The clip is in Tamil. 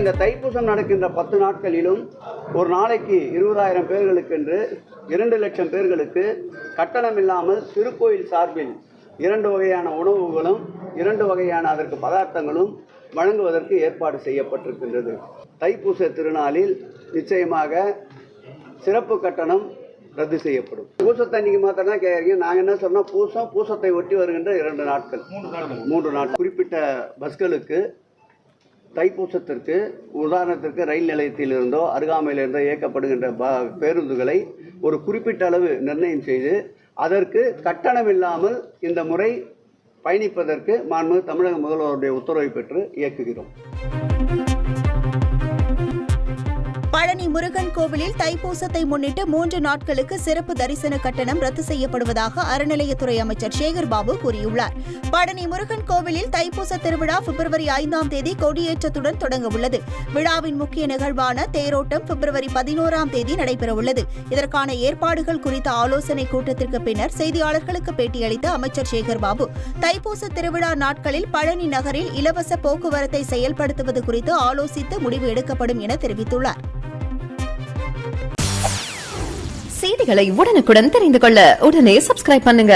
இந்த தைப்பூசம் நடக்கின்ற 10 நாட்களிலும் ஒரு நாளைக்கு 20,000 பேர்களுக்கு என்று 2 லட்சம் பேர்களுக்கு கட்டணம் இல்லாமல் திருக்கோயில் சார்பில் 2 வகையான உணவுகளும் 2 வகையான அதற்கு பதார்த்தங்களும் வழங்குவதற்கு ஏற்பாடு செய்யப்பட்டிருக்கின்றது. தைப்பூச திருநாளில் நிச்சயமாக சிறப்பு கட்டணம் ரத்து செய்யப்படும். பூசத்தன்னைக்கு மாத்திரம் தான் கேட்குறீங்க. நாங்கள் என்ன சொன்னோம், பூசத்தை ஒட்டி வருகின்ற 2 நாட்கள் 3 நாட்கள் குறிப்பிட்ட பஸ்களுக்கு தைப்பூசத்திற்கு உதாரணத்திற்கு ரயில் நிலையத்திலிருந்தோ அருகாமையில் இருந்தோ இயக்கப்படுகின்ற பேருந்துகளை ஒரு குறிப்பிட்ட அளவு நிர்ணயம் செய்து அதற்கு கட்டணம் இல்லாமல் இந்த முறை பயணிப்பதற்கு மாண்புமிகு தமிழக முதல்வருடைய உத்தரவை பெற்று இயக்குகிறோம். பழனி முருகன் கோவிலில் தைப்பூசத்தை முன்னிட்டு 3 நாட்களுக்கு சிறப்பு தரிசன கட்டணம் ரத்து செய்யப்படுவதாக அறநிலையத்துறை அமைச்சர் சேகர் பாபு கூறியுள்ளார். பழனி முருகன் கோவிலில் தைப்பூச திருவிழா பிப்ரவரி 5ஆம் தேதி கொடியேற்றத்துடன் தொடங்க உள்ளது. விழாவின் முக்கிய நிகழ்வான தேரோட்டம் பிப்ரவரி 11ஆம் தேதி நடைபெறவுள்ளது. இதற்கான ஏற்பாடுகள் குறித்த ஆலோசனை கூட்டத்திற்கு பின்னர் செய்தியாளர்களுக்கு பேட்டியளித்த அமைச்சர் சேகர் பாபு, தைப்பூச திருவிழா நாட்களில் பழனி நகரில் இலவச போக்குவரத்தை செயல்படுத்துவது குறித்து ஆலோசித்து முடிவு எடுக்கப்படும் என தெரிவித்துள்ளார். செய்திகளை உடனுக்குடன் தெரிந்து கொள்ள உடனே சப்ஸ்கிரைப் பண்ணுங்க.